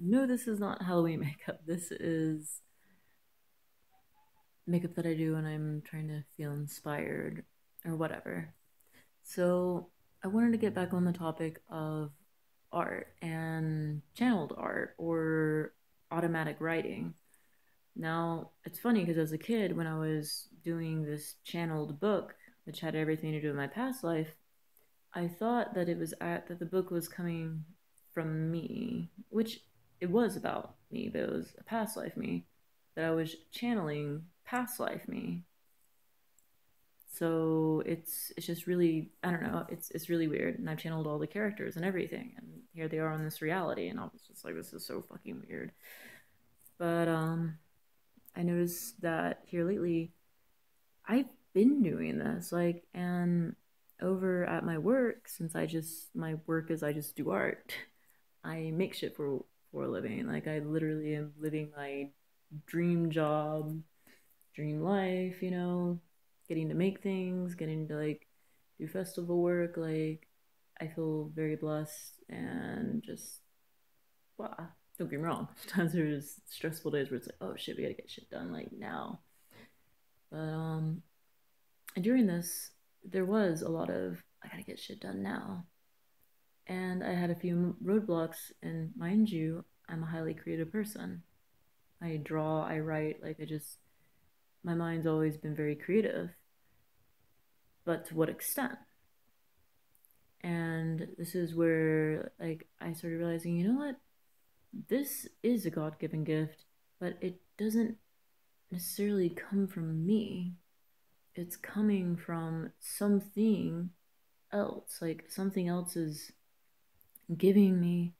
no, this is not Halloween makeup. This is makeup that I do when I'm trying to feel inspired or whatever. So I wanted to get back on the topic of art and channeled art or automatic writing. Now, it's funny because as a kid, when I was doing this channeled book, which had everything to do with my past life, I thought that that the book was coming from me, which it was about me, but it was a past life me that I was channeling past life me. So it's just really, I don't know, it's really weird. And I've channeled all the characters and everything, and here they are in this reality, and I was just like, this is so fucking weird. But I noticed that here lately I've been doing this, like, and over at my work, since my work is I just do art, I make shit for a living. Like, I literally am living my dream job, dream life, getting to make things, getting to like do festival work. Like, I feel very blessed and just, wow. Don't get me wrong. Sometimes there's stressful days where it's like, oh shit, we gotta get shit done like now. But and during this, there was a lot of I gotta get shit done now, and I had a few roadblocks. And mind you, I'm a highly creative person. I draw, I write, like I just my mind's always been very creative, but to what extent? And this is where like I started realizing, you know what? This is a God-given gift, but it doesn't necessarily come from me. It's coming from something else. Like something else is giving me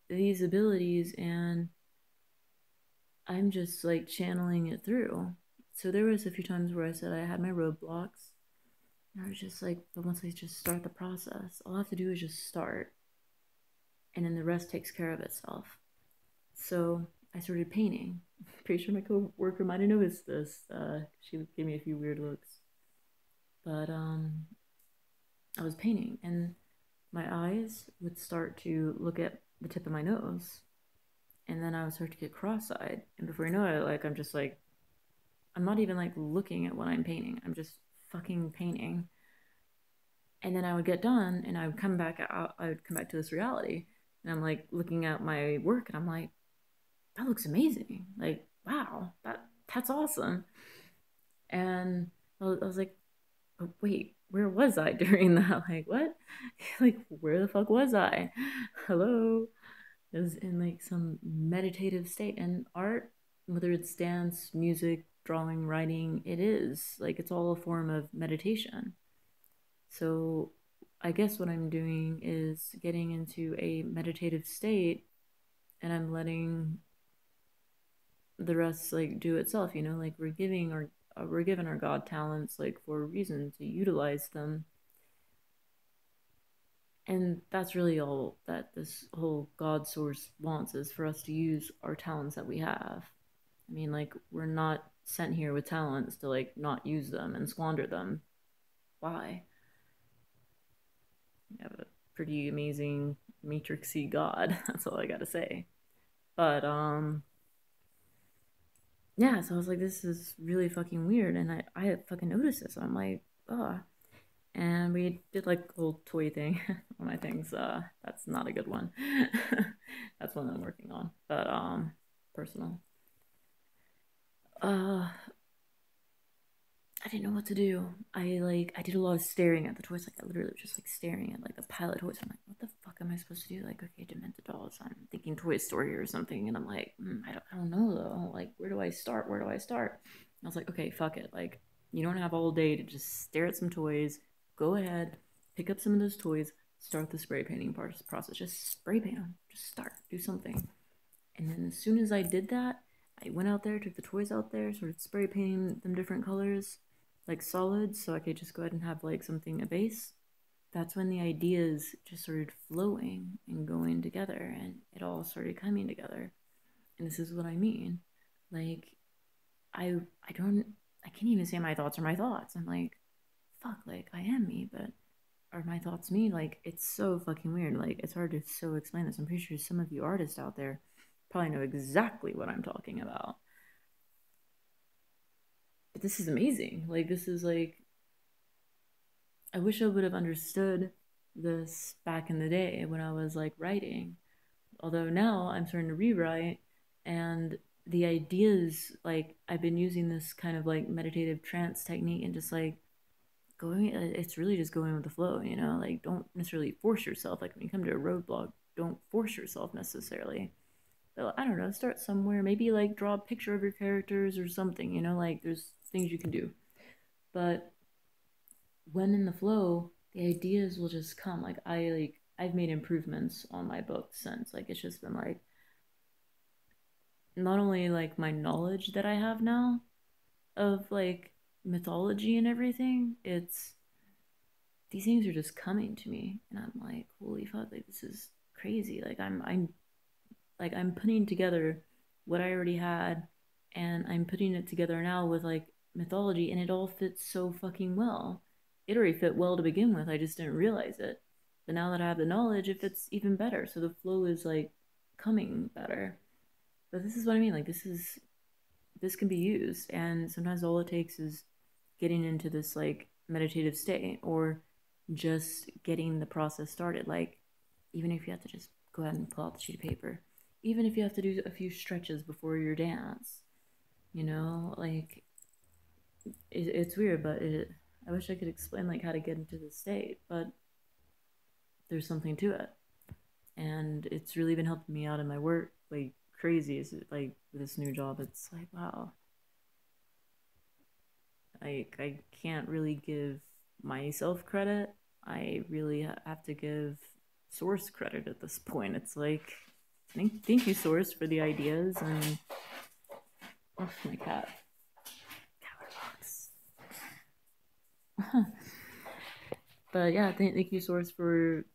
these abilities, and I'm just like channeling it through. So there was a few times where I said I had my roadblocks, and I was just like, but once I just start the process, all I have to do is just start, and then the rest takes care of itself. So I started painting. Pretty sure my coworker might have noticed this. She gave me a few weird looks, but I was painting, and my eyes would start to look at the tip of my nose, and then I would start to get cross-eyed, and before you know it, like I'm just like I'm not even like looking at what I'm painting. I'm just fucking painting. And then I would get done and I would come back out, I would come back to this reality. And I'm like looking at my work and I'm like, that looks amazing. Like, wow, that's awesome. And I was like, oh, wait, where was I during that? Like, what? Like, where the fuck was I? Hello? I was in like some meditative state, and art, whether it's dance, music, drawing, writing, it is like it's all a form of meditation. So I guess what I'm doing is getting into a meditative state, and I'm letting the rest like do itself, like we're given our god talents like for a reason to utilize them. And that's really all that this whole god source wants, is for us to use our talents that we have. I mean, like, we're not sent here with talents to like not use them and squander them. Why? We have a pretty amazing matrixy god. That's all I gotta say. But yeah, so I was like, this is really fucking weird, and I had fucking noticed this. So I'm like, oh. And we did like a little toy thing. One of my things, that's not a good one. That's one that I'm working on. But personal. Uh I didn't know what to do. I did a lot of staring at the toys. Like I literally was just like staring at like a pile of toys. I'm like, what the fuck am I supposed to do? Like, okay, Demented Dolls. I'm thinking Toy Story or something, and I'm like, I don't know though. Like, where do I start? Where do I start? And I was like, okay, fuck it. Like, you don't have all day to just stare at some toys. Go ahead, pick up some of those toys. Start the spray painting process. Just spray paint them. Just start. Do something. And then as soon as I did that, I went out there, took the toys out there, started spray painting them different colors, like solids, so I could just go ahead and have like something, a base. That's when the ideas just started flowing and going together, and it all started coming together. And this is what I mean. Like, I don't I can't even say my thoughts are my thoughts. I'm like, fuck, like I am me, but are my thoughts me? Like, it's so fucking weird. Like, it's hard to so explain this. I'm pretty sure some of you artists out there probably know exactly what I'm talking about. But this is amazing. Like, this is like, I wish I would have understood this back in the day when I was like writing. Although now I'm starting to rewrite, and the ideas, like, I've been using this kind of like meditative trance technique and just like going, it's really just going with the flow, you know? Like, don't necessarily force yourself. Like, when you come to a roadblock, don't force yourself necessarily. So, I don't know, start somewhere. Maybe like draw a picture of your characters or something, you know? Like, there's things you can do. But when in the flow, the ideas will just come. I've made improvements on my book since. Like, it's just been like not only like my knowledge that I have now of like mythology and everything, it's these things are just coming to me and I'm like, holy fuck, like this is crazy. Like I'm putting together what I already had and I'm putting it together now with like mythology and it all fits so fucking well. It already fit well to begin with. I just didn't realize it. But now that I have the knowledge, it fits even better. So the flow is like coming better. But this is what I mean. Like this can be used and sometimes all it takes is getting into this like meditative state or just getting the process started. Like even if you have to just go ahead and pull out the sheet of paper, even if you have to do a few stretches before your dance, you know, like it's weird, but I wish I could explain like how to get into the state, but there's something to it, and it's really been helping me out in my work like crazy. Is like with this new job, it's like wow, I can't really give myself credit. I really have to give Source credit at this point. It's like thank you Source for the ideas and oh my cat box. But yeah, thank you Source for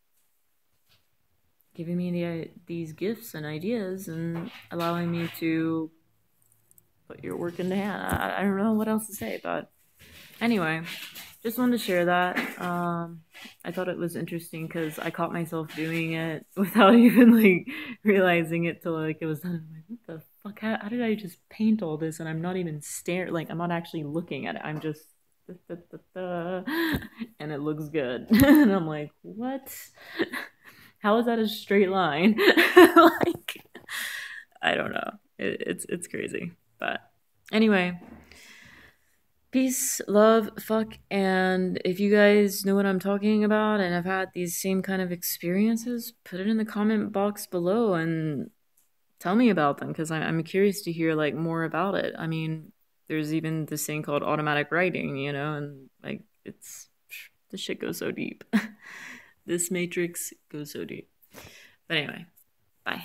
giving me these gifts and ideas and allowing me to put your work into hand. I don't know what else to say, but anyway, just wanted to share that. I thought it was interesting because I caught myself doing it without even like realizing it till like it was done. I'm like, what the fuck? How did I just paint all this? And I'm not even staring. Like I'm not actually looking at it. I'm just and it looks good. And I'm like, what? How is that a straight line? Like I don't know. It's crazy. But anyway, peace, love, fuck, and if you guys know what I'm talking about and have had these same kind of experiences, put it in the comment box below and tell me about them because I'm curious to hear like more about it. I mean, there's even this thing called automatic writing, you know, and like this shit goes so deep. This matrix goes so deep. But anyway, bye.